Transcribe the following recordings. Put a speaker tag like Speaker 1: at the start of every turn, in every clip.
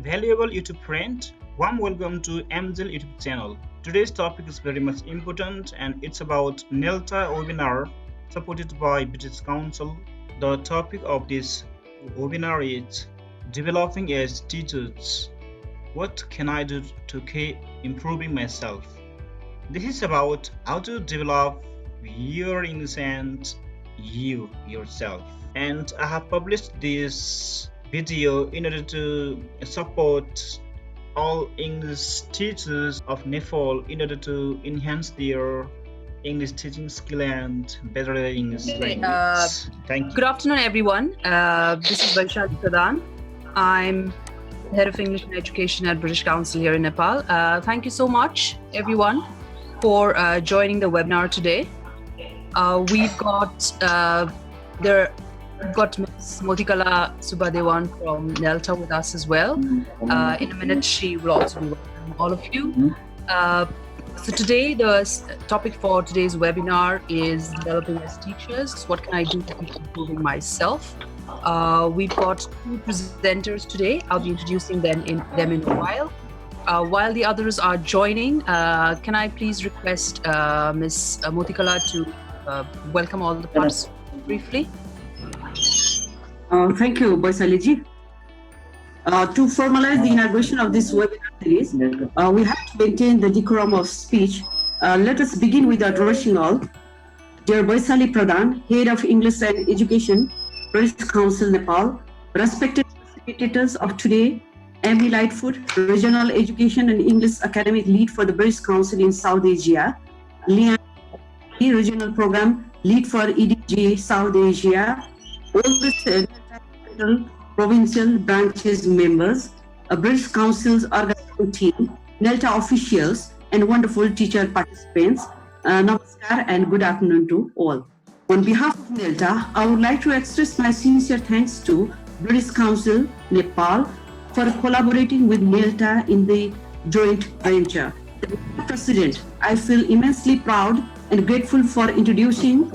Speaker 1: Valuable YouTube friend, warm welcome to MZL YouTube channel. Today's topic is very much important and it's about Nelta Webinar supported by British Council. The topic of this webinar is Developing as Teachers. What can I do to keep improving myself? This is about how to develop your English and you yourself. And I have published this video in order to support all English teachers of Nepal in order to enhance their English teaching skill and better their English language. Thank you.
Speaker 2: Good afternoon, everyone. This is Vaishali Pradhan. I'm Head of English and Education at British Council here in Nepal. Thank you so much, everyone, for joining the webinar today. We've got Ms. Motikala Subadewan from Nelta with us as well. In a minute, she will also be welcoming all of you. So today, the topic for today's webinar is developing as teachers. What can I do to keep improving myself? We've got two presenters today. I'll be introducing them in a while. While the others are joining, can I please request Ms. Motikala to welcome all the participants briefly?
Speaker 3: Thank you, Baisaliji. To formalize the inauguration of this webinar series, we have to maintain the decorum of speech. Let us begin with addressing all. Dear Baisali Pradhan, Head of English and Education, British Council, Nepal, respected facilitators of today, Amy Lightfoot, Regional Education and English Academic Lead for the British Council in South Asia, Lian, Regional Program Lead for EDG South Asia, all the provincial branches members, a British Council's organizing team, Nelta officials, and wonderful teacher participants. Namaskar and good afternoon to all. On behalf of Nelta, I would like to express my sincere thanks to British Council, Nepal, for collaborating with Nelta in the joint venture. Mr. President, I feel immensely proud and grateful for introducing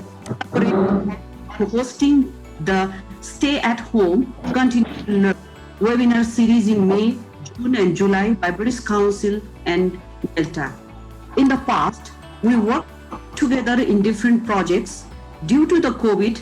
Speaker 3: and hosting the Stay at Home, Continue to Learn webinar series in May, June and July by British Council and Nelta. In the past, we worked together in different projects. Due to the COVID,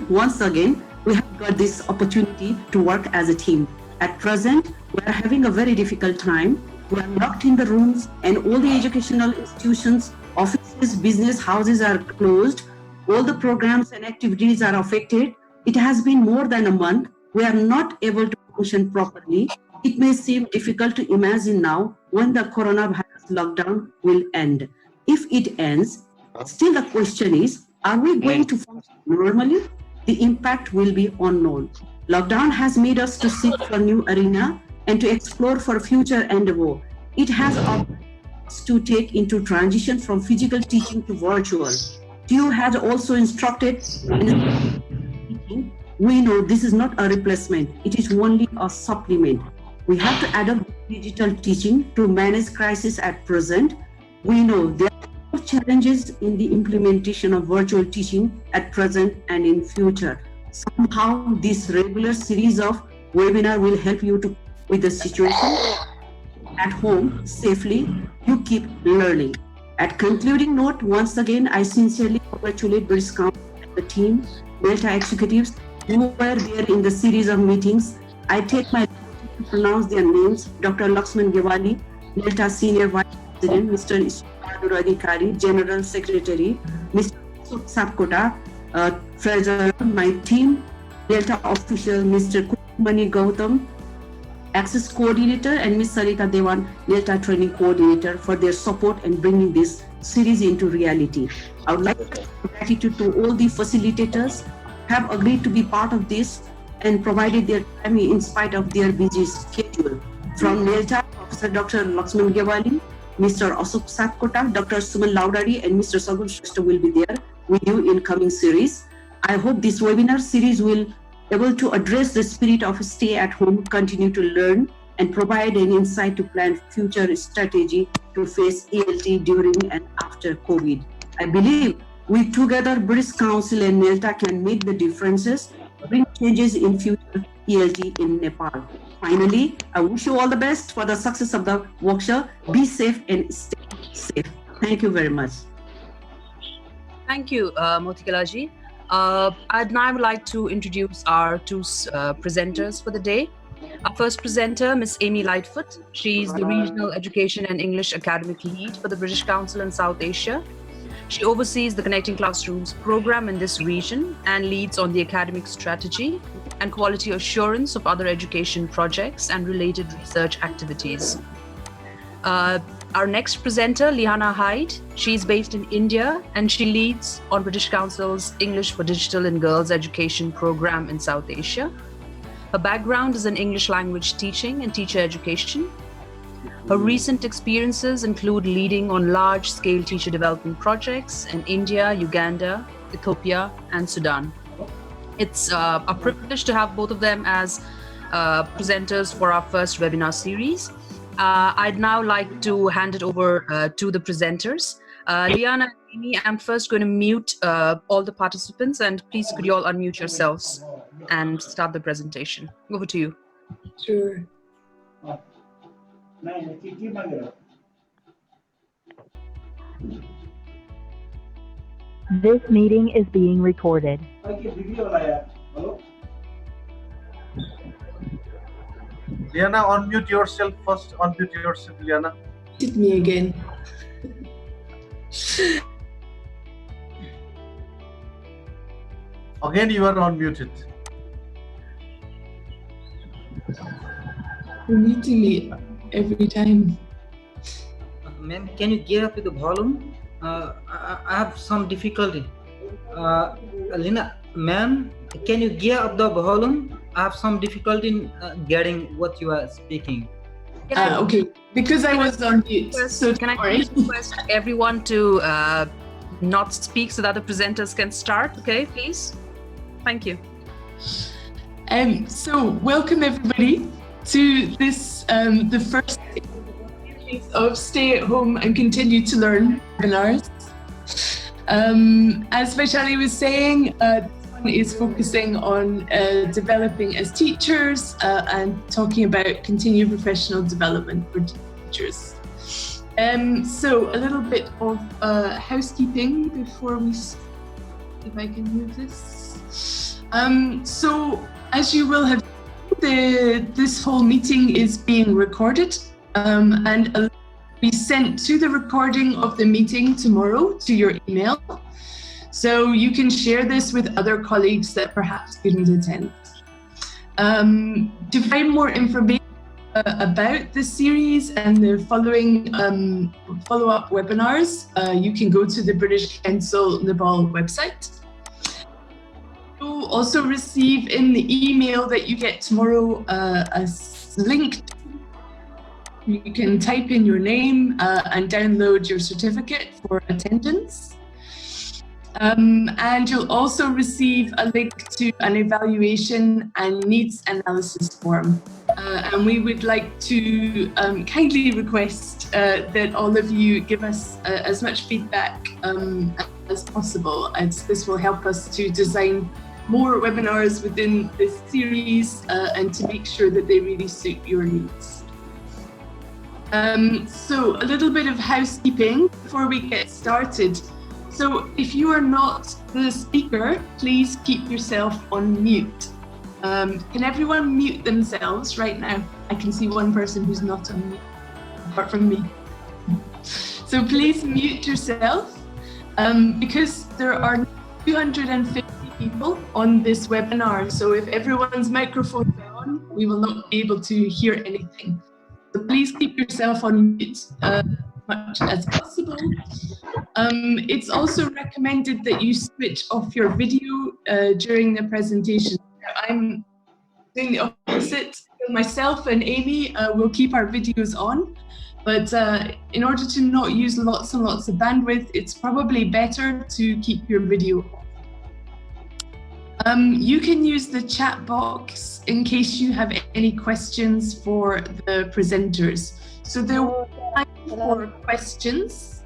Speaker 3: once again, we have got this opportunity to work as a team. At present, we are having a very difficult time. We are locked in the rooms and all the educational institutions, offices, business houses are closed. All the programs and activities are affected. It has been more than a month. We are not able to function properly. It may seem difficult to imagine now when the coronavirus lockdown will end. If it ends, still the question is, are we going to function normally? The impact will be unknown. Lockdown has made us to seek for new arena and to explore for future endeavor. It has us to take into transition from physical teaching to virtual. TU has also instructed we know this is not a replacement, it is only a supplement. We have to adopt digital teaching to manage crisis at present. We know there are challenges in the implementation of virtual teaching at present and in future. Somehow this regular series of webinar will help you to with the situation at home safely. You keep learning. At concluding note, once again, I sincerely congratulate British Council and the team, Nelta executives who were there in the series of meetings. I take my to pronounce their names: Dr. Laxman Gewali, Nelta Senior Vice President, Mr. Ishwar Adhikari, General Secretary, Mr. Sapkota, Treasurer, my team, Nelta official, Mr. Kumani Gautam, Access Coordinator, and Ms. Sarita Dewan, Nelta Training Coordinator, for their support and bringing this series into reality. I would like to give gratitude to all the facilitators have agreed to be part of this and provided their time in spite of their busy schedule. From Nelta, Professor Dr. Laxman Gewali, Mr. Ashok Sapkota, Dr. Suman Laudari, and Mr. Sagun Shrestha will be there with you in coming series. I hope this webinar series will able to address the spirit of stay at home, continue to learn, and provide an insight to plan future strategy to face ELT during and after COVID. I believe we together, British Council and Nelta, can make the differences bring changes in future ELT in Nepal. Finally, I wish you all the best for the success of the workshop. Be safe and stay safe. Thank you very much.
Speaker 2: Thank you, Motikalaji. I'd now like to introduce our two presenters for the day. Our first presenter, Miss Amy Lightfoot. She's the Regional Education and English Academic Lead for the British Council in South Asia. She oversees the Connecting Classrooms program in this region and leads on the academic strategy and quality assurance of other education projects and related research activities. Our next presenter, Liana Hyde, she's based in India and she leads on British Council's English for Digital and Girls Education program in South Asia. Her background is in English language teaching and teacher education. Her recent experiences include leading on large-scale teacher development projects in India, Uganda, Ethiopia, and Sudan. It's a privilege to have both of them as presenters for our first webinar series. I'd now like to hand it over to the presenters. Liana and Amy, I'm first going to mute all the participants, and please could you all unmute yourselves and start the presentation. Over to you.
Speaker 4: Sure.
Speaker 5: This meeting is being recorded.
Speaker 6: Liana, unmute yourself first. Unmute yourself, Liana.
Speaker 4: Hit me again.
Speaker 6: Again, you are unmuted.
Speaker 4: You're muting me every time.
Speaker 7: Ma'am, can you gear up with the volume? I have some difficulty. Lina, ma'am, can you gear up the volume? I have some difficulty in getting what you are speaking.
Speaker 4: Okay, because I was on mute. So
Speaker 2: can I please request everyone to not speak so that the presenters can start? Okay, please. Thank you.
Speaker 4: So welcome everybody to this the first series of Stay at Home and Continue to Learn webinars. As Vaishali was saying, this one is focusing on developing as teachers and talking about continued professional development for teachers. So a little bit of housekeeping before we, if I can move this. So as you will have, this whole meeting is being recorded and will be sent to the recording of the meeting tomorrow to your email. So you can share this with other colleagues that perhaps couldn't attend. To find more information about this series and the following follow-up webinars, you can go to the British Council Nepal website. You'll also receive in the email that you get tomorrow a link. You can type in your name and download your certificate for attendance. And you'll also receive a link to an evaluation and needs analysis form. And we would like to kindly request that all of you give us as much feedback as possible, as this will help us to design more webinars within this series and to make sure that they really suit your needs. So a little bit of housekeeping before we get started. So if you are not the speaker, please keep yourself on mute. Can everyone mute themselves right now? I can see one person who's not on mute, apart from me. So please mute yourself because there are 250 people on this webinar. So if everyone's microphone is on, we will not be able to hear anything. So please keep yourself on mute as much as possible. It's also recommended that you switch off your video during the presentation. I'm doing the opposite. Myself and Amy will keep our videos on, but in order to not use lots and lots of bandwidth, it's probably better to keep your video off. You can use the chat box in case you have any questions for the presenters. So there will be time for questions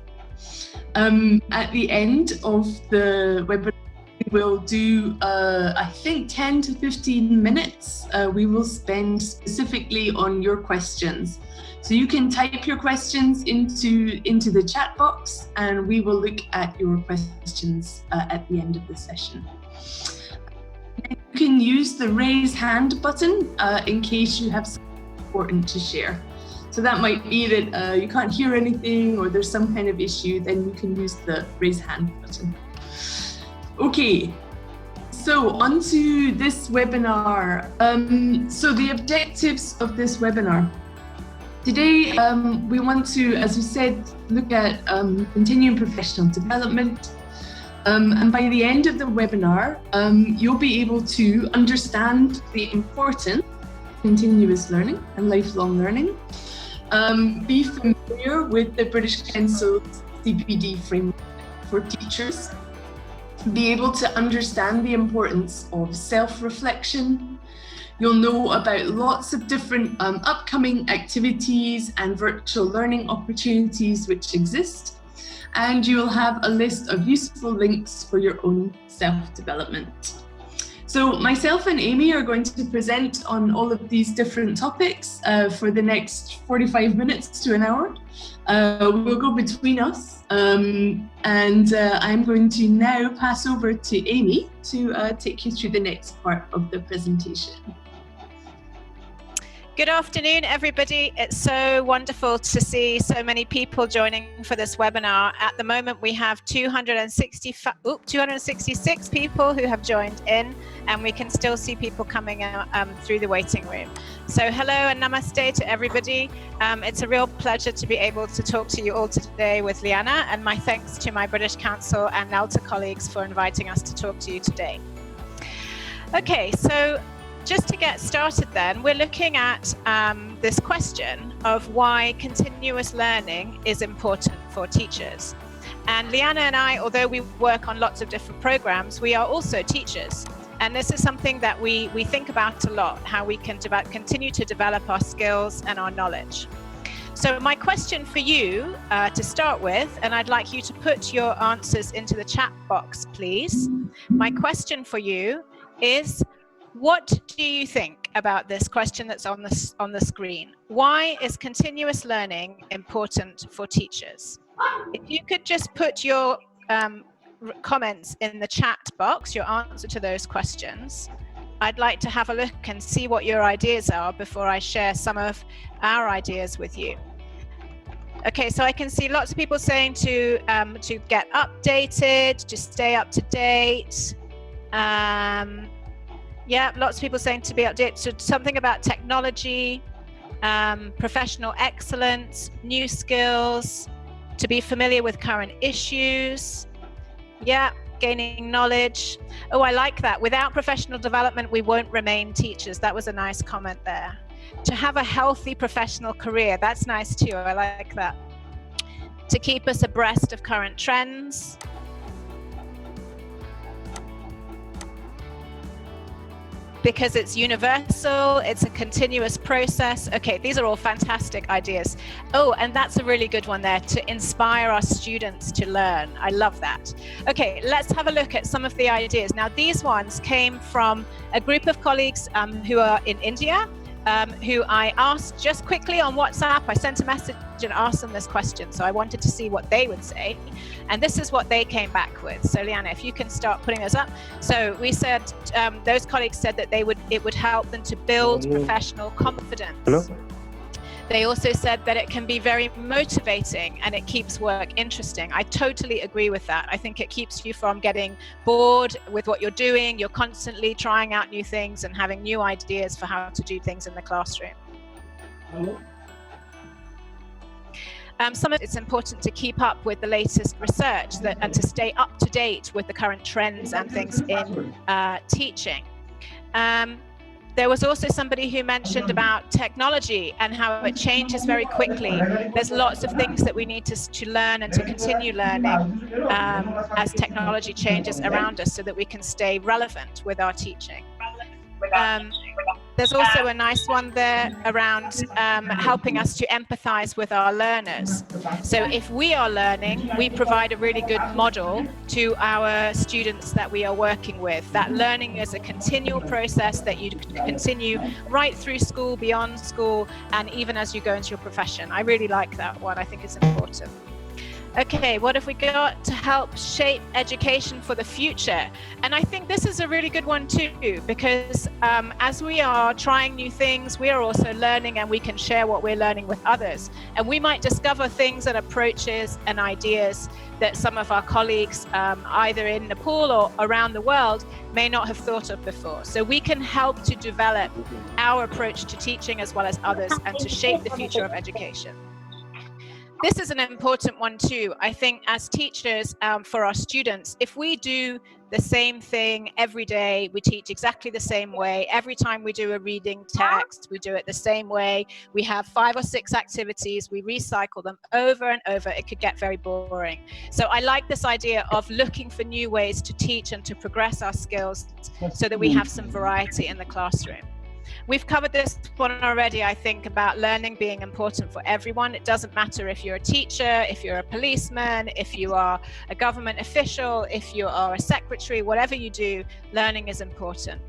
Speaker 4: at the end of the webinar. will do, I think, 10 to 15 minutes. We will spend specifically on your questions. So you can type your questions into the chat box, and we will look at your questions at the end of the session. You can use the raise hand button in case you have something important to share. So that might be that you can't hear anything or there's some kind of issue, then you can use the raise hand button. Okay, so on to this webinar. So the objectives of this webinar. Today, we want to, as we said, look at continuing professional development. And by the end of the webinar, you'll be able to understand the importance of continuous learning and lifelong learning. Be familiar with the British Council's CPD Framework for teachers. Be able to understand the importance of self-reflection. You'll know about lots of different upcoming activities and virtual learning opportunities which exist. And you will have a list of useful links for your own self-development. So myself and Amy are going to present on all of these different topics for the next 45 minutes to an hour. We'll go between us, and I'm going to now pass over to Amy to take you through the next part of the presentation.
Speaker 8: Good afternoon, everybody. It's so wonderful to see so many people joining for this webinar. At the moment, we have 266 people who have joined in, and we can still see people coming through the waiting room. So hello and namaste to everybody. It's a real pleasure to be able to talk to you all today with Liana, and my thanks to my British Council and Nelta colleagues for inviting us to talk to you today. Okay, so just to get started then, we're looking at this question of why continuous learning is important for teachers. And Liana and I, although we work on lots of different programs, we are also teachers. And this is something that we think about a lot, how we can continue to develop our skills and our knowledge. So my question for you to start with, and I'd like you to put your answers into the chat box, please. My question for you is, what do you think about this question that's on the screen? Why is continuous learning important for teachers? If you could just put your comments in the chat box, your answer to those questions, I'd like to have a look and see what your ideas are before I share some of our ideas with you. Okay, so I can see lots of people saying to get updated, to stay up to date. Yeah, lots of people saying to be updated, so something about technology, professional excellence, new skills, to be familiar with current issues. Yeah, gaining knowledge. Oh, I like that. Without professional development, we won't remain teachers. That was a nice comment there. To have a healthy professional career, that's nice too. I like that. To keep us abreast of current trends. Because it's universal, it's a continuous process. Okay, these are all fantastic ideas. Oh, and that's a really good one there, to inspire our students to learn. I love that. Okay, let's have a look at some of the ideas. Now, these ones came from a group of colleagues who are in India, who I asked just quickly on WhatsApp. I sent a message and asked them this question. So I wanted to see what they would say. And this is what they came back with. So Liana, if you can start putting those up. So we said, those colleagues said that it would help them to build professional confidence. Hello? They also said that it can be very motivating and it keeps work interesting. I totally agree with that. I think it keeps you from getting bored with what you're doing. You're constantly trying out new things and having new ideas for how to do things in the classroom. It's important to keep up with the latest research and to stay up to date with the current trends and things in teaching. There was also somebody who mentioned about technology and how it changes very quickly. There's lots of things that we need to learn and to continue learning as technology changes around us so that we can stay relevant with our teaching. There's also a nice one there around helping us to empathize with our learners. So if we are learning, we provide a really good model to our students that we are working with. That learning is a continual process that you continue right through school, beyond school, and even as you go into your profession. I really like that one. I think it's important. Okay, what have we got to help shape education for the future? And I think this is a really good one too, because as we are trying new things, we are also learning, and we can share what we're learning with others. And we might discover things and approaches and ideas that some of our colleagues, either in Nepal or around the world, may not have thought of before. So we can help to develop our approach to teaching as well as others, and to shape the future of education. This is an important one too. I think as teachers, for our students, if we do the same thing every day, we teach exactly the same way. Every time we do a reading text, we do it the same way. We have 5 or 6 activities, we recycle them over and over. It could get very boring. So I like this idea of looking for new ways to teach and to progress our skills so that we have some variety in the classroom. We've covered this one already, I think, about learning being important for everyone. It doesn't matter if you're a teacher, if you're a policeman, if you are a government official, if you are a secretary, whatever you do, learning is important.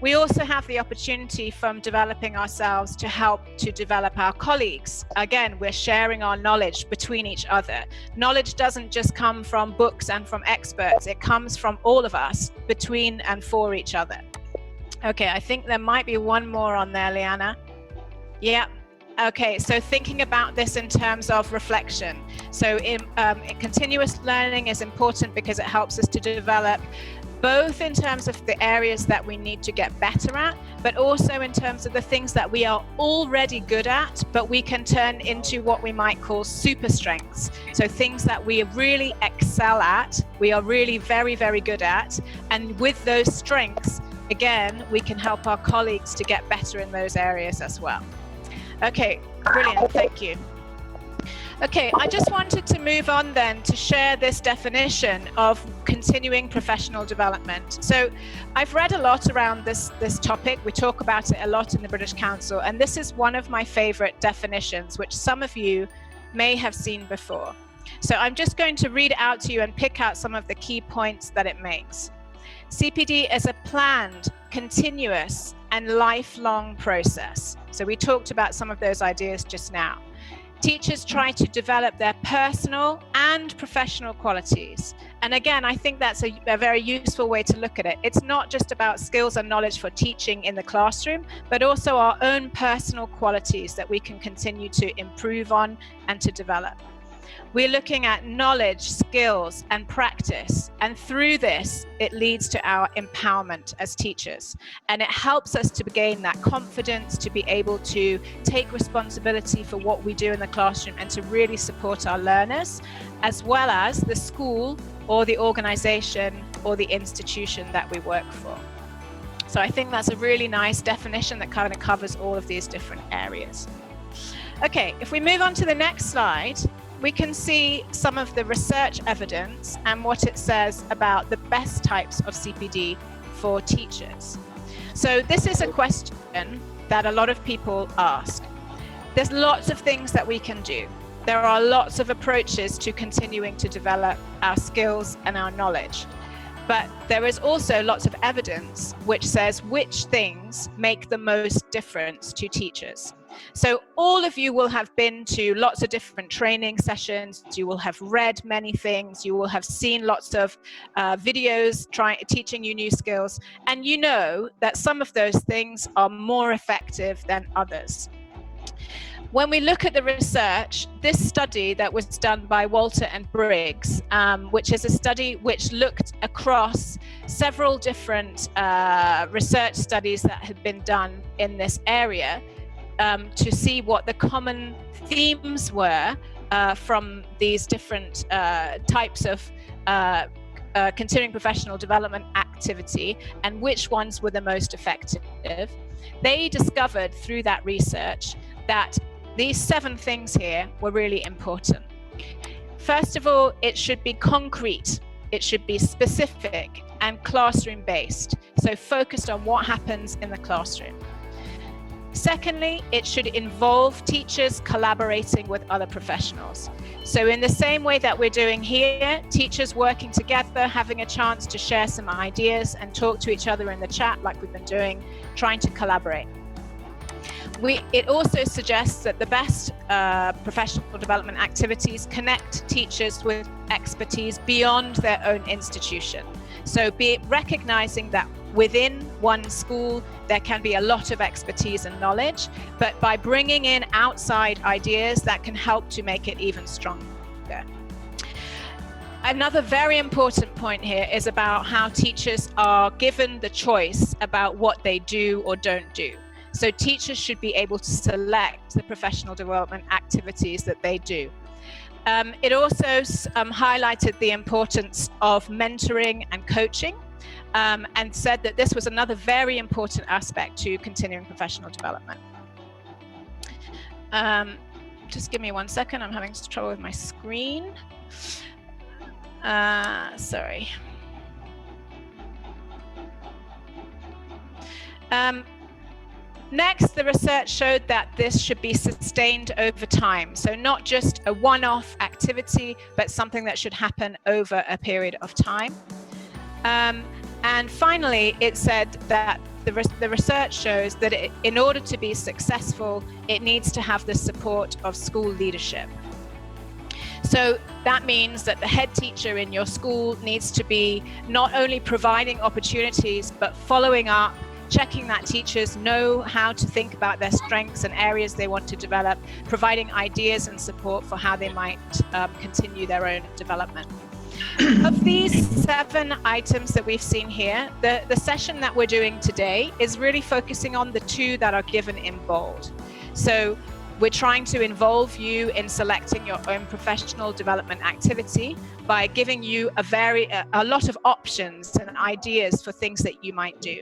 Speaker 8: We also have the opportunity from developing ourselves to help to develop our colleagues. Again, we're sharing our knowledge between each other. Knowledge doesn't just come from books and from experts. It comes from all of us, between and for each other. Okay, I think there might be one more on there, Liana. Yeah. Okay, so thinking about this in terms of reflection. So continuous learning is important because it helps us to develop, both in terms of the areas that we need to get better at, but also in terms of the things that we are already good at, but we can turn into what we might call super strengths. So things that we really excel at, we are really very, very good at, and with those strengths, again, we can help our colleagues to get better in those areas as well. Okay, brilliant, thank you. Okay, I just wanted to move on then to share this definition of continuing professional development. So I've read a lot around this topic. We talk about it a lot in the British Council, and this is one of my favorite definitions, which some of you may have seen before. So I'm just going to read it out to you and pick out some of the key points that it makes. CPD is a planned, continuous, and lifelong process. So we talked about some of those ideas just now. Teachers try to develop their personal and professional qualities. And again, I think that's a very useful way to look at it. It's not just about skills and knowledge for teaching in the classroom, but also our own personal qualities that we can continue to improve on and to develop. We're looking at knowledge, skills, and practice. And through this, it leads to our empowerment as teachers. And it helps us to gain that confidence to be able to take responsibility for what we do in the classroom and to really support our learners, as well as the school or the organization or the institution that we work for. So I think that's a really nice definition that kind of covers all of these different areas. Okay, if we move on to the next slide, we can see some of the research evidence and what it says about the best types of CPD for teachers. So this is a question that a lot of people ask. There's lots of things that we can do. There are lots of approaches to continuing to develop our skills and our knowledge. But there is also lots of evidence which says which things make the most difference to teachers. So all of you will have been to lots of different training sessions, you will have read many things, you will have seen lots of videos teaching you new skills, and you know that some of those things are more effective than others. When we look at the research, this study that was done by Walter and Briggs, which is a study which looked across several different research studies that had been done in this area, to see what the common themes were from these different types of continuing professional development activity and which ones were the most effective. They discovered through that research that these 7 things here were really important. First of all, it should be concrete, it should be specific and classroom based, so focused on what happens in the classroom. Secondly, it should involve teachers collaborating with other professionals. So in the same way that we're doing here, teachers working together, having a chance to share some ideas and talk to each other in the chat like we've been doing, trying to collaborate. It also suggests that the best professional development activities connect teachers with expertise beyond their own institution. So recognizing that within one school, there can be a lot of expertise and knowledge, but by bringing in outside ideas, that can help to make it even stronger. Another very important point here is about how teachers are given the choice about what they do or don't do. So teachers should be able to select the professional development activities that they do. It also highlighted the importance of mentoring and coaching, and said that this was another very important aspect to continuing professional development. Just give me 1 second, I'm having trouble with my screen. Sorry. Next, the research showed that this should be sustained over time. So not just a one-off activity, but something that should happen over a period of time. And finally, it said that the research shows that in order to be successful, it needs to have the support of school leadership. So that means that the head teacher in your school needs to be not only providing opportunities, but following up, checking that teachers know how to think about their strengths and areas they want to develop, providing ideas and support for how they might continue their own development. Of these 7 items that we've seen here, the session that we're doing today is really focusing on the 2 that are given in bold. So we're trying to involve you in selecting your own professional development activity by giving you a lot of options and ideas for things that you might do.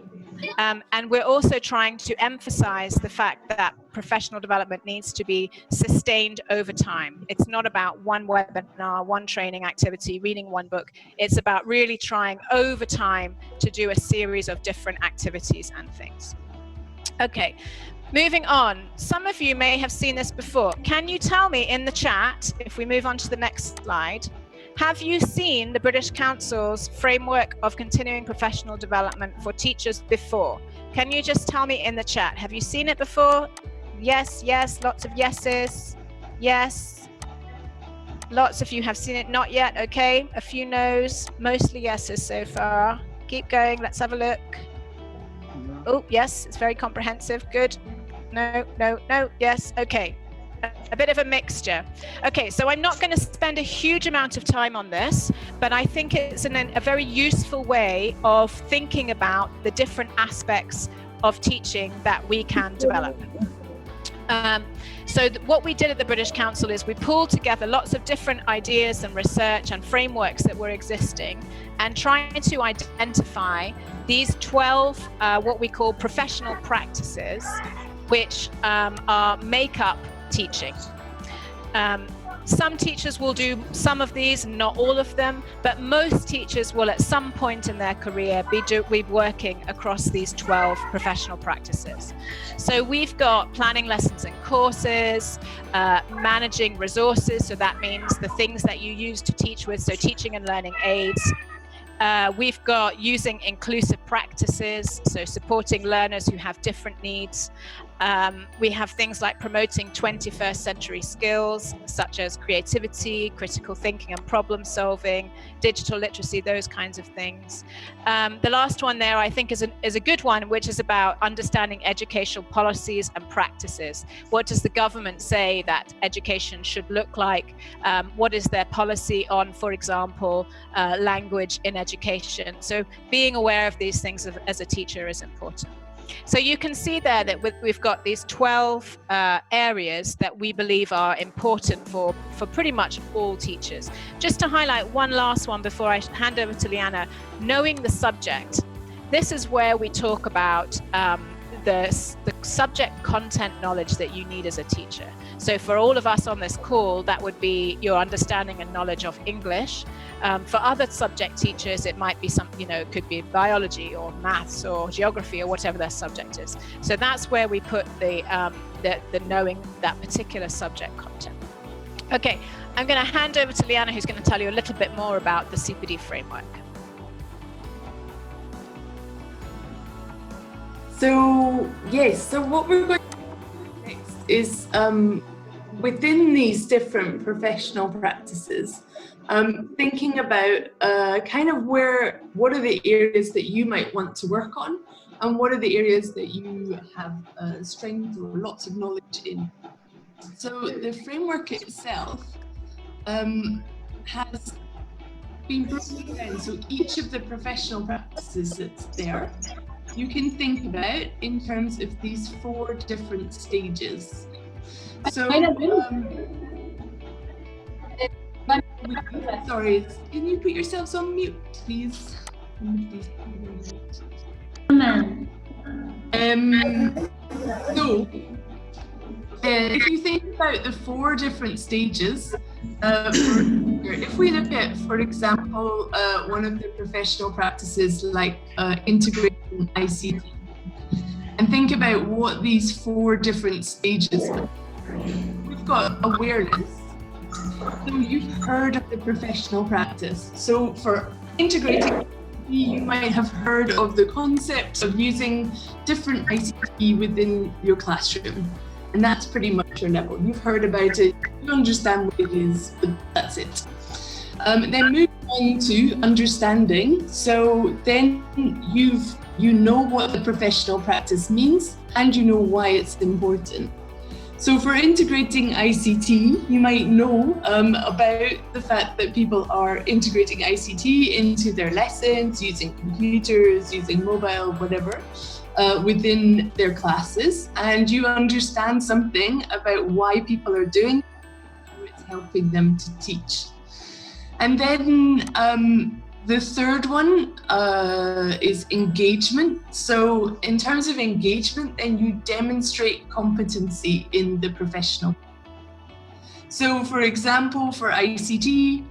Speaker 8: And we're also trying to emphasize the fact that professional development needs to be sustained over time. It's not about one webinar, one training activity, reading one book. It's about really trying over time to do a series of different activities and things. Okay, moving on. Some of you may have seen this before. Can you tell me in the chat, if we move on to the next slide, have you seen the British Council's framework of continuing professional development for teachers before? Can you just tell me in the chat, have you seen it before? Yes, yes, lots of yeses. Yes. Lots of you have seen it, not yet, okay. A few no's, mostly yeses so far. Keep going, let's have a look. Oh, yes, it's very comprehensive, good. No, no, no, yes, okay. A bit of a mixture. Okay, so I'm not going to spend a huge amount of time on this, but I think it's a very useful way of thinking about the different aspects of teaching that we can develop. So what we did at the British Council is we pulled together lots of different ideas and research and frameworks that were existing and trying to identify these 12 what we call professional practices, which make up teaching. Some teachers will do some of these, not all of them, but most teachers will at some point in their career be working across these 12 professional practices. So we've got planning lessons and courses, managing resources, so that means the things that you use to teach with, so teaching and learning aids. We've got using inclusive practices, so supporting learners who have different needs. We have things like promoting 21st century skills, such as creativity, critical thinking and problem solving, digital literacy, those kinds of things. The last one there, I think, is a good one, which is about understanding educational policies and practices. What does the government say that education should look like? What is their policy on, for example, language in education? So being aware of these things as a teacher is important. So you can see there that we've got these 12 areas that we believe are important for pretty much all teachers. Just to highlight one last one before I hand over to Liana, knowing the subject. This is where we talk about the subject content knowledge that you need as a teacher. So for all of us on this call, that would be your understanding and knowledge of English. For other subject teachers, it might be something, it could be biology or maths or geography or whatever their subject is. So that's where we put the knowing that particular subject content. Okay, I'm going to hand over to Liana, who's going to tell you a little bit more about the CPD framework.
Speaker 4: So yes, so what we're going to do next is within these different professional practices, thinking about kind of what are the areas that you might want to work on, and what are the areas that you have strength or lots of knowledge in. So the framework itself has been broken down. So each of the professional practices that's there, you can think about in terms of these 4 different stages. So, sorry, can you put yourselves on mute, please? So, if you think about the 4 different stages, if we look at, for example, one of the professional practices like integrating ICT, and think about what these 4 different stages are. We've got awareness. So you've heard of the professional practice. So for integrating, you might have heard of the concept of using different ICT within your classroom. And that's pretty much your level. You've heard about it, you understand what it is, but that's it. Then move on to understanding. So then you know what the professional practice means, and you know why it's important. So for integrating ICT, you might know about the fact that people are integrating ICT into their lessons, using computers, using mobile, whatever, within their classes, and you understand something about why people are doing it, how it's helping them to teach. And then the third one is engagement. So in terms of engagement, then you demonstrate competency in the professional. So for example, for ICT,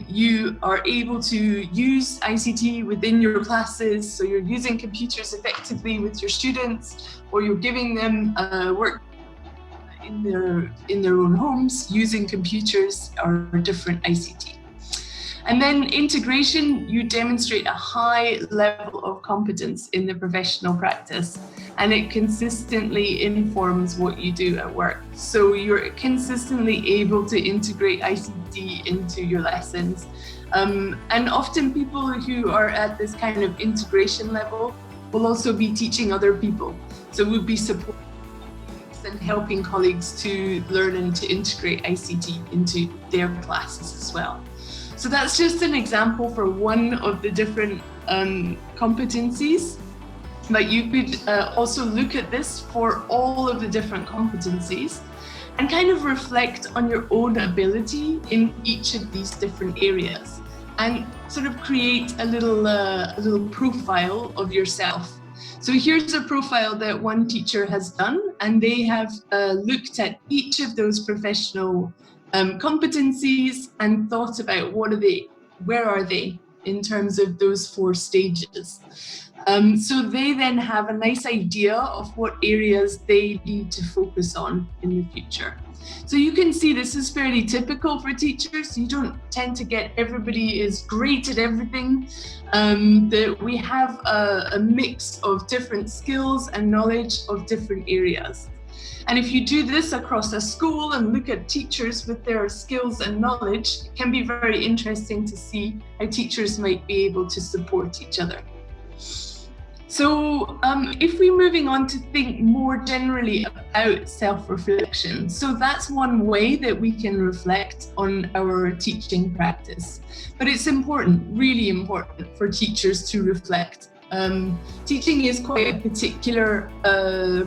Speaker 4: you are able to use ICT within your classes. So you're using computers effectively with your students, or you're giving them work in their own homes using computers or different ICT. And then integration, you demonstrate a high level of competence in the professional practice, and it consistently informs what you do at work. So you're consistently able to integrate ICT into your lessons. And often people who are at this kind of integration level will also be teaching other people. So we'll be supporting and helping colleagues to learn and to integrate ICT into their classes as well. So that's just an example for one of the different competencies, but you could also look at this for all of the different competencies and kind of reflect on your own ability in each of these different areas and sort of create a little profile of yourself. So here's a profile that one teacher has done, and they have looked at each of those professional competencies and thought about where are they in terms of those 4 stages. So they then have a nice idea of what areas they need to focus on in the future. So you can see this is fairly typical for teachers. You don't tend to get everybody is great at everything. That we have a mix of different skills and knowledge of different areas. And if you do this across a school and look at teachers with their skills and knowledge, it can be very interesting to see how teachers might be able to support each other. So if we're moving on to think more generally about self-reflection, so that's one way that we can reflect on our teaching practice. But it's important, really important for teachers to reflect. Teaching is quite a particular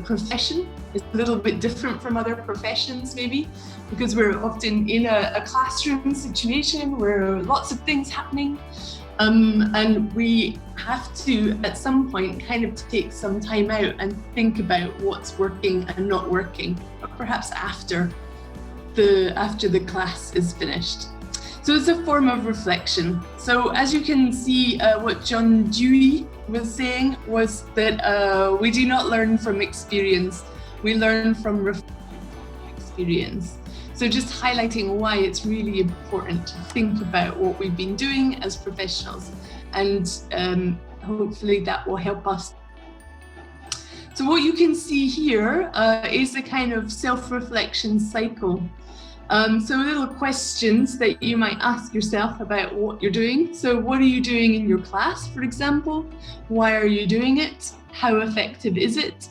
Speaker 4: profession. It's a little bit different from other professions maybe, because we're often in a classroom situation where lots of things happening. And we have to, at some point, kind of take some time out and think about what's working and not working, or perhaps after the class is finished. So it's a form of reflection. So as you can see, what John Dewey was saying was that we do not learn from experience, we learn from experience. So just highlighting why it's really important to think about what we've been doing as professionals, and hopefully that will help us. So what you can see here is a kind of self-reflection cycle. So little questions that you might ask yourself about what you're doing. So what are you doing in your class, for example? Why are you doing it? How effective is it?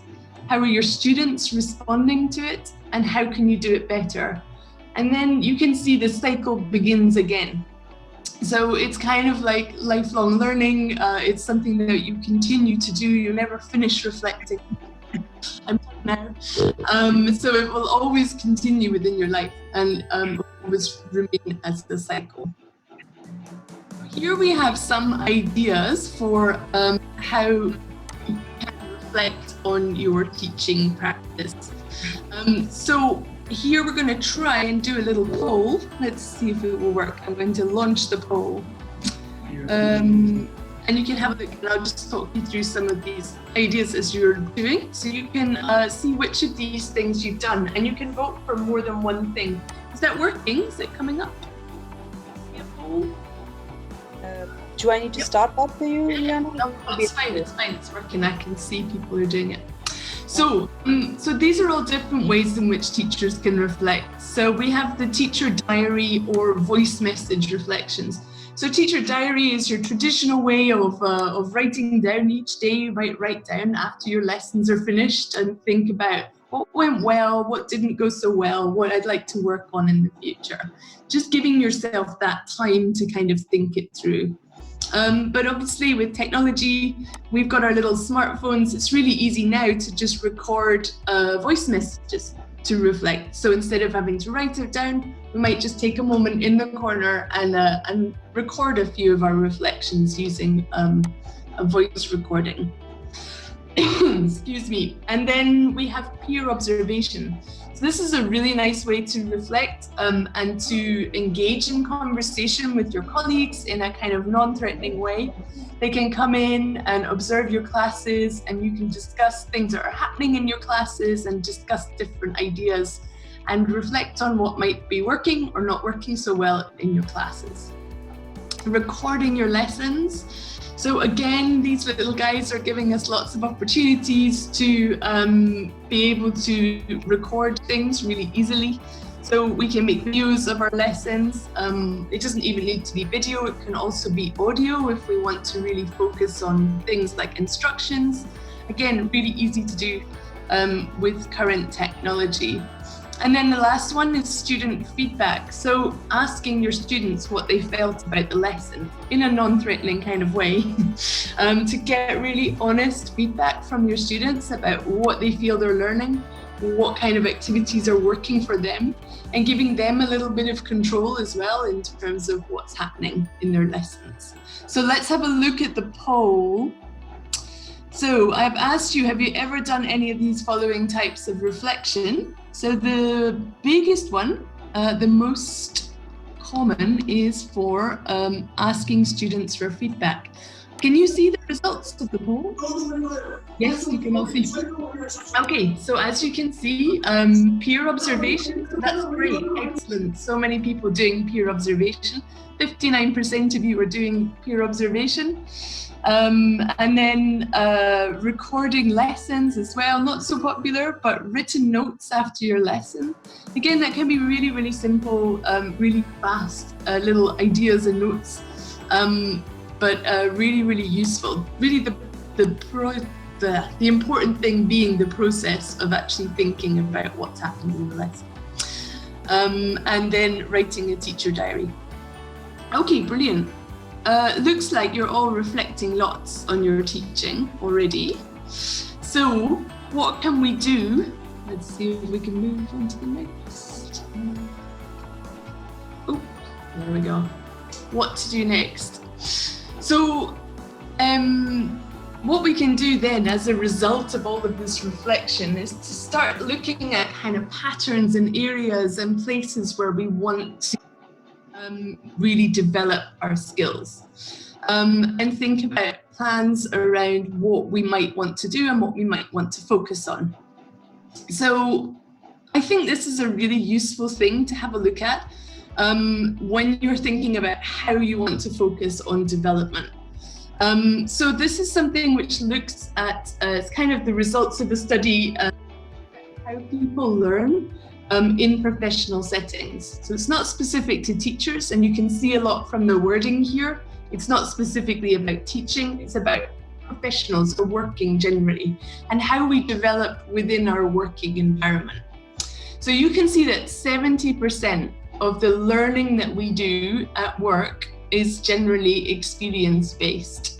Speaker 4: How are your students responding to it? And how can you do it better? And then you can see the cycle begins again. So it's kind of like lifelong learning. It's something that you continue to do. You never finish reflecting. I'm done now. So it will always continue within your life and always remain as the cycle. Here we have some ideas for how you can reflect on your teaching practice. So here we're going to try and do a little poll. Let's see if it will work. I'm going to launch the poll. And you can have a look, and I'll just talk you through some of these ideas as you're doing. So you can see which of these things you've done, and you can vote for more than one thing. Is that working? Is it coming up?
Speaker 9: Do I need to start that for you, Liana?
Speaker 4: No, it's fine, it's working. I can see people are doing it. So, so these are all different ways in which teachers can reflect. So we have the teacher diary or voice message reflections. So teacher diary is your traditional way of writing down each day. You might write down after your lessons are finished and think about what went well, what didn't go so well, what I'd like to work on in the future. Just giving yourself that time to kind of think it through. But obviously with technology, we've got our little smartphones. It's really easy now to just record voice messages to reflect. So instead of having to write it down, we might just take a moment in the corner and record a few of our reflections using a voice recording. Excuse me. And then we have peer observation. So this is a really nice way to reflect and to engage in conversation with your colleagues in a kind of non-threatening way. They can come in and observe your classes, and you can discuss things that are happening in your classes and discuss different ideas and reflect on what might be working or not working so well in your classes. Recording your lessons. So again, these little guys are giving us lots of opportunities to be able to record things really easily. So we can make videos of our lessons. It doesn't even need to be video, it can also be audio if we want to really focus on things like instructions. Again, really easy to do with current technology. And then the last one is student feedback. So asking your students what they felt about the lesson in a non-threatening kind of way to get really honest feedback from your students about what they feel they're learning, what kind of activities are working for them, and giving them a little bit of control as well in terms of what's happening in their lessons. So let's have a look at the poll. So I've asked you, have you ever done any of these following types of reflection? So the biggest one, the most common, is for asking students for feedback. Can you see the results of the poll? Yes, you can all see. Okay, so as you can see, peer observation, that's great, excellent. So many people doing peer observation. 59% of you are doing peer observation. And then recording lessons as well, not so popular, but written notes after your lesson. Again, that can be really, really simple, really fast little ideas and notes, but really, really useful. Really the important thing being the process of actually thinking about what's happened in the lesson. And then writing a teacher diary. Okay, brilliant. Looks like you're all reflecting lots on your teaching already. So what can we do? Let's see if we can move on to the next. Oh, there we go. What to do next? So what we can do then as a result of all of this reflection is to start looking at kind of patterns and areas and places where we want to really develop our skills, and think about plans around what we might want to do and what we might want to focus on. So I think this is a really useful thing to have a look at when you're thinking about how you want to focus on development. So this is something which looks at kind of the results of a study, how people learn in professional settings. So it's not specific to teachers, and you can see a lot from the wording here. It's not specifically about teaching, it's about professionals or working generally, and how we develop within our working environment. So you can see that 70% of the learning that we do at work is generally experience-based.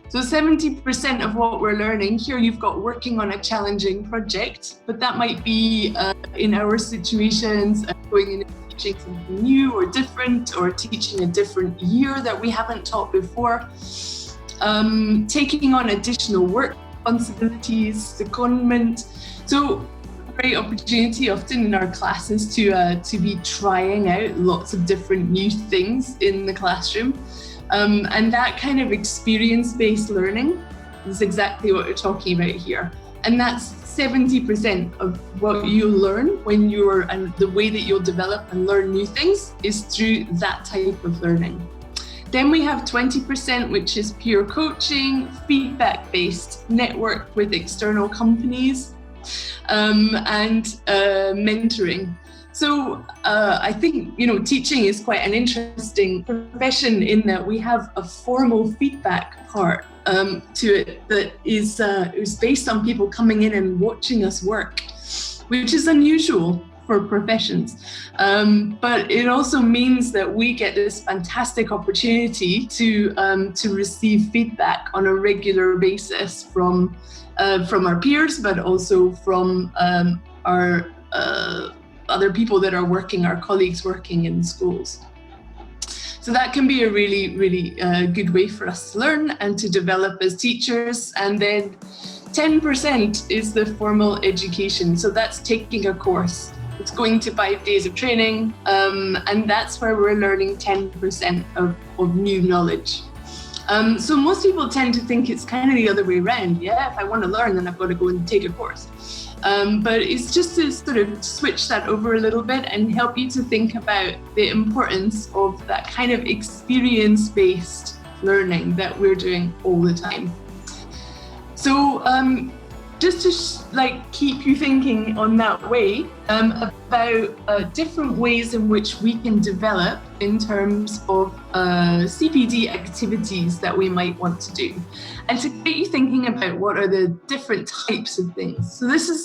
Speaker 4: So 70% of what we're learning, here you've got working on a challenging project, but that might be in our situations, going in and teaching something new or different, or teaching a different year that we haven't taught before, taking on additional work responsibilities, secondment. So a great opportunity often in our classes to be trying out lots of different new things in the classroom. And that kind of experience-based learning is exactly what we're talking about here. And that's 70% of what you learn when you're, and the way that you'll develop and learn new things is through that type of learning. Then we have 20%, which is peer coaching, feedback-based, network with external companies, and mentoring. So I think, teaching is quite an interesting profession in that we have a formal feedback part to it that is based on people coming in and watching us work, which is unusual for professions. But it also means that we get this fantastic opportunity to receive feedback on a regular basis from our peers, but also from our other people that are working, our colleagues working in schools. So that can be a really, really good way for us to learn and to develop as teachers. And then 10% is the formal education. So that's taking a course. It's going to 5 days of training, and that's where we're learning 10% of new knowledge. So most people tend to think it's kind of the other way around. Yeah, if I want to learn, then I've got to go and take a course. But it's just to sort of switch that over a little bit and help you to think about the importance of that kind of experience-based learning that we're doing all the time. So just to keep you thinking on that way about different ways in which we can develop in terms of CPD activities that we might want to do, and to get you thinking about what are the different types of things. So this is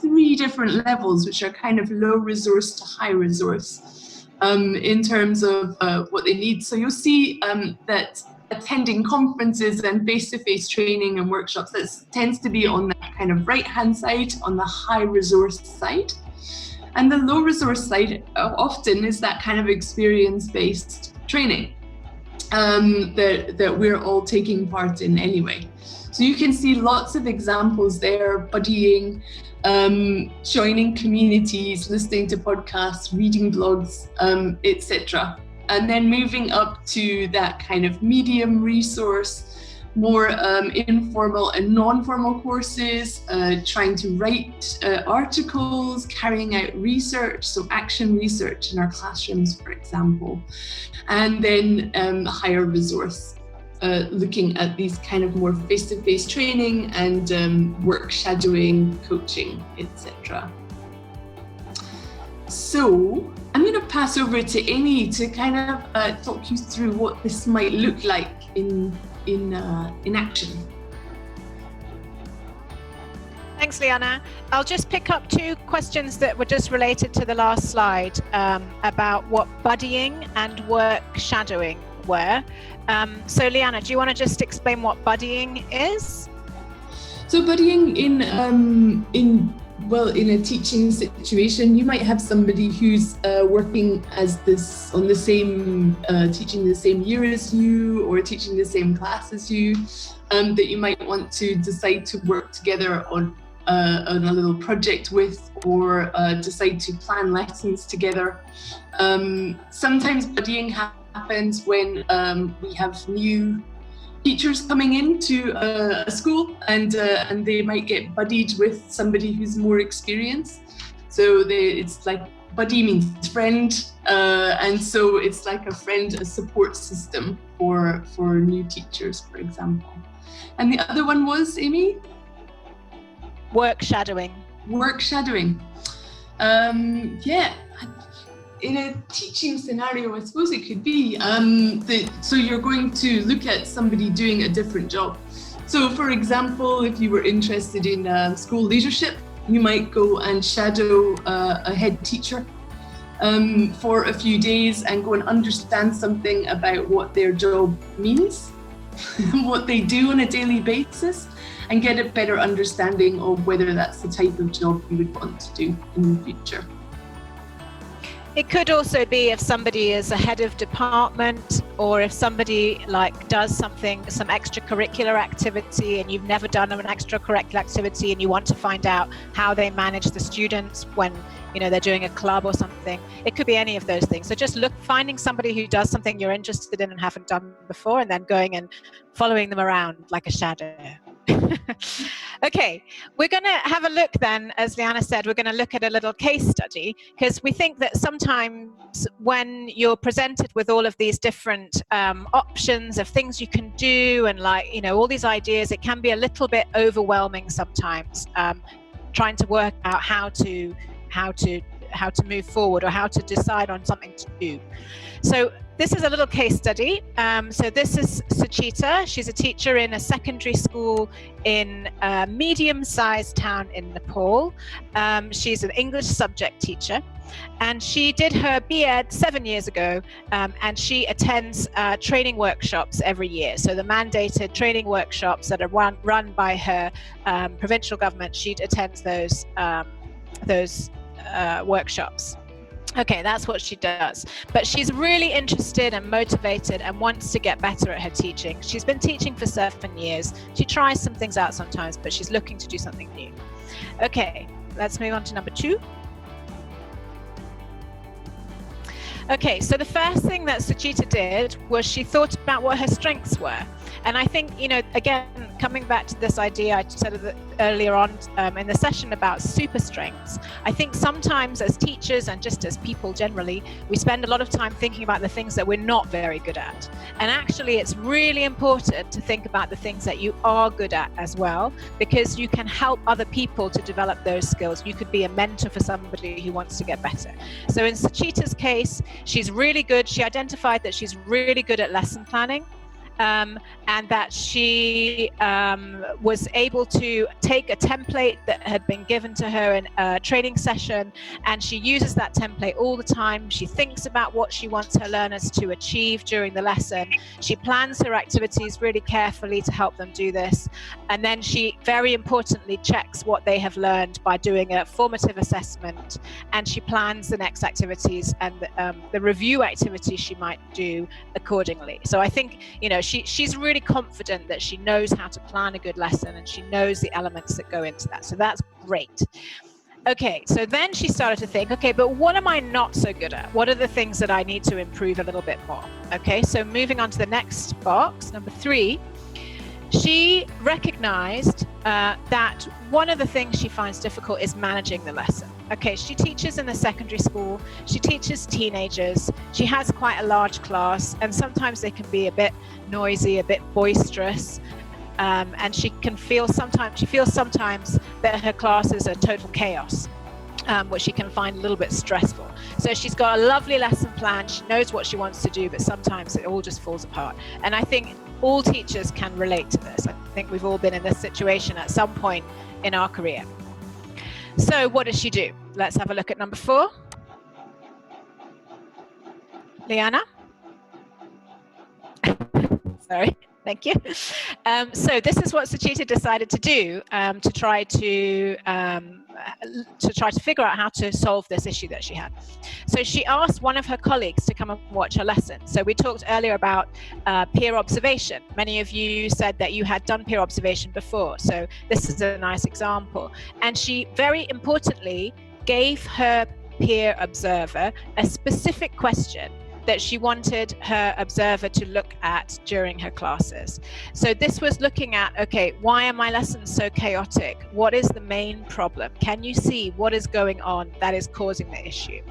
Speaker 4: 3 different levels, which are kind of low resource to high resource in terms of what they need. So you'll see that attending conferences and face-to-face training and workshops, that tends to be on that kind of right-hand side, on the high resource side. And the low resource side often is that kind of experience-based training that we're all taking part in anyway. So you can see lots of examples there: buddying, joining communities, listening to podcasts, reading blogs, etc. And then moving up to that kind of medium resource, more informal and non-formal courses, trying to write articles, carrying out research, so action research in our classrooms, for example. And then higher resource, looking at these kind of more face-to-face training and work shadowing, coaching, etc. So I'm going to pass over to Amy to kind of talk you through what this might look like in action.
Speaker 8: Thanks, Liana. I'll just pick up 2 questions that were just related to the last slide about what buddying and work shadowing were. So Liana, do you want to just explain what buddying is?
Speaker 4: So buddying in well, in a teaching situation, you might have somebody who's working as this on the same, teaching the same year as you, or teaching the same class as you, that you might want to decide to work together on a little project with, or decide to plan lessons together. Sometimes buddying happens when we have new teachers coming into a school, and they might get buddied with somebody who's more experienced. So it's like buddy means friend, and so it's like a friend, a support system for new teachers, for example. And the other one was, Amy?
Speaker 8: Work shadowing.
Speaker 4: Work shadowing. Yeah. In a teaching scenario, I suppose it could be so you're going to look at somebody doing a different job. So, for example, if you were interested in school leadership, you might go and shadow a head teacher for a few days and go and understand something about what their job means, what they do on a daily basis, and get a better understanding of whether that's the type of job you would want to do in the future.
Speaker 8: It could also be if somebody is a head of department, or if somebody like does something, some extracurricular activity, and you've never done an extracurricular activity and you want to find out how they manage the students when, you know, they're doing a club or something. It could be any of those things. So just finding somebody who does something you're interested in and haven't done before, and then going and following them around like a shadow. Okay, we're going to have a look then, as Liana said, we're going to look at a little case study, because we think that sometimes when you're presented with all of these different options of things you can do, and like, you know, all these ideas, it can be a little bit overwhelming sometimes, trying to work out how to move forward, or how to decide on something to do. So this is a little case study. So this is Suchita. She's a teacher in a secondary school in a medium-sized town in Nepal. She's an English subject teacher, and she did her B.Ed 7 years ago, and she attends training workshops every year. So the mandated training workshops that are run by her provincial government, she attends those workshops. Okay, that's what she does. But she's really interested and motivated and wants to get better at her teaching. She's been teaching for 7 years. She tries some things out sometimes, but she's looking to do something new. Okay, let's move on to number 2. Okay, so the first thing that Suchita did was she thought about what her strengths were. And I think, you know, again, coming back to this idea I said earlier on in the session about super strengths, I think sometimes as teachers and just as people generally, we spend a lot of time thinking about the things that we're not very good at. And actually, it's really important to think about the things that you are good at as well, because you can help other people to develop those skills. You could be a mentor for somebody who wants to get better. So in Suchita's case, she's really good. She identified that she's really good at lesson planning. And that she was able to take a template that had been given to her in a training session, and she uses that template all the time. She thinks about what she wants her learners to achieve during the lesson. She plans her activities really carefully to help them do this. And then she, very importantly, checks what they have learned by doing a formative assessment, and she plans the next activities and the review activities she might do accordingly. So I think, you know, she's really confident that she knows how to plan a good lesson, and she knows the elements that go into that. So that's great. Okay, so then she started to think, okay, but what am I not so good at? What are the things that I need to improve a little bit more? Okay, so moving on to the next box, number 3, she recognized that one of the things she finds difficult is managing the lesson. Okay, she teaches in a secondary school, she teaches teenagers, she has quite a large class, and sometimes they can be a bit noisy, a bit boisterous, and she feels sometimes that her class is a total chaos, which she can find a little bit stressful. So she's got a lovely lesson plan, she knows what she wants to do, but sometimes it all just falls apart. And I think all teachers can relate to this. I think we've all been in this situation at some point in our career. So what does she do? Let's have a look at number 4. Liana? Sorry, thank you. So this is what Suchita decided to do to try to to try to figure out how to solve this issue that she had. So she asked one of her colleagues to come and watch her lesson. So we talked earlier about peer observation. Many of you said that you had done peer observation before, so this is a nice example. And she very importantly gave her peer observer a specific question that she wanted her observer to look at during her classes. So this was looking at, okay, why are my lessons so chaotic? What is the main problem? Can you see what is going on that is causing the issue?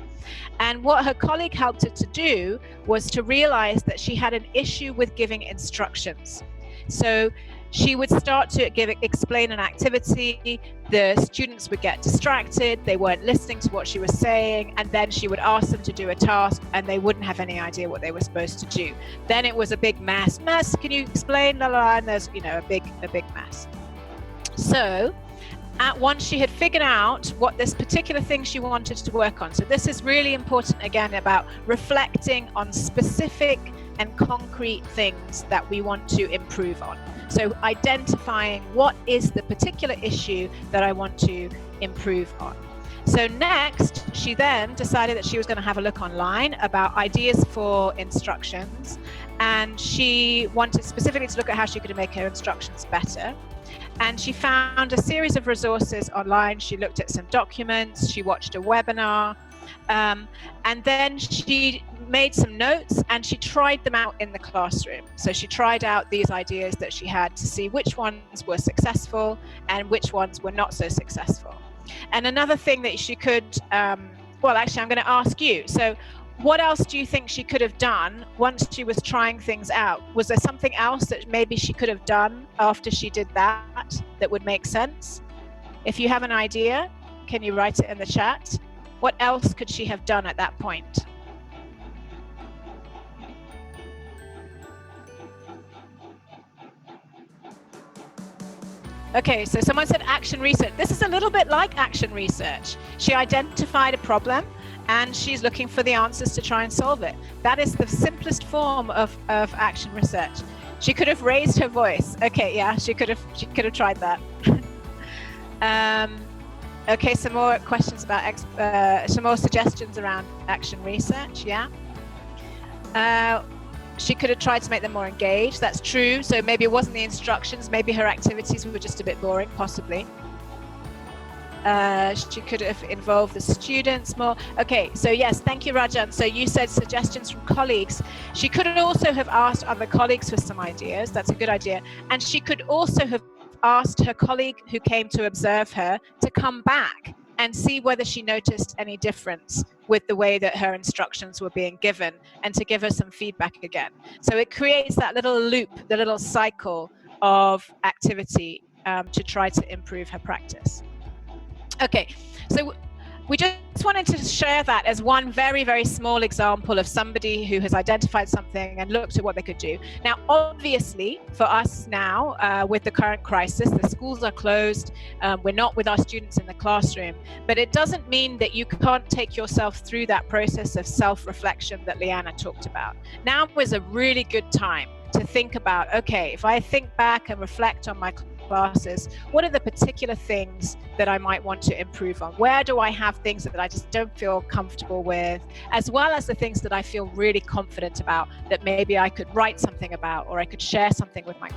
Speaker 8: And what her colleague helped her to do was to realize that she had an issue with giving instructions. So she would start to explain an activity, the students would get distracted, they weren't listening to what she was saying, and then she would ask them to do a task and they wouldn't have any idea what they were supposed to do. Then it was a big mess, can you explain, and there's, a big mess. So once she had figured out what this particular thing she wanted to work on, so this is really important again about reflecting on specific and concrete things that we want to improve on. So identifying what is the particular issue that I want to improve on. So next, she then decided that she was going to have a look online about ideas for instructions, and she wanted specifically to look at how she could make her instructions better. And she found a series of resources online. She looked at some documents, she watched a webinar, and then she made some notes and she tried them out in the classroom. So she tried out these ideas that she had to see which ones were successful and which ones were not so successful. And another thing that she could, well, actually, I'm going to ask you. So what else do you think she could have done once she was trying things out? Was there something else that maybe she could have done after she did that would make sense? If you have an idea, can you write it in the chat? What else could she have done at that point? Okay, so someone said action research. This is a little bit like action research. She identified a problem and she's looking for the answers to try and solve it. That is the simplest form of action research. She could have raised her voice. Okay, yeah, she could have tried that. Okay, some more questions about some more suggestions around action research. Yeah. She could have tried to make them more engaged. That's true. So maybe it wasn't the instructions. Maybe her activities were just a bit boring, possibly. She could have involved the students more. Okay, so yes, thank you, Rajan. So you said suggestions from colleagues. She could also have asked other colleagues for some ideas. That's a good idea. And she could also have asked her colleague who came to observe her to come back and see whether she noticed any difference with the way that her instructions were being given, and to give her some feedback again. So it creates that little loop, the little cycle of activity to try to improve her practice. Okay, so we just wanted to share that as one very, very small example of somebody who has identified something and looked at what they could do. Now, obviously, for us now, with the current crisis, the schools are closed, we're not with our students in the classroom, but it doesn't mean that you can't take yourself through that process of self-reflection that Liana talked about. Now is a really good time to think about, okay, if I think back and reflect on my classes, what are the particular things that I might want to improve on? Where do I have things that I just don't feel comfortable with, as well as the things that I feel really confident about that maybe I could write something about, or I could share something with my